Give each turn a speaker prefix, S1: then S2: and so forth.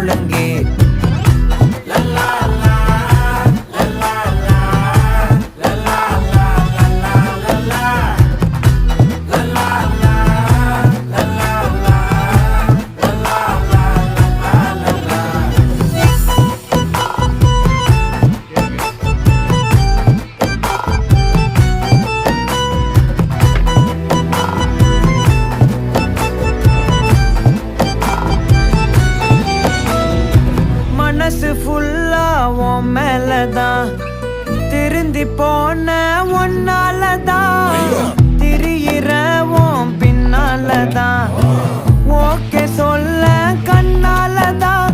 S1: முழங்கே. மனசு ஃபுல்லா உன் மேலதான், திருந்தி போன ஒன்னாலதான், திரியிற உன் பின்னாலதான், ஓகே சொல்ல கண்ணாலதான்.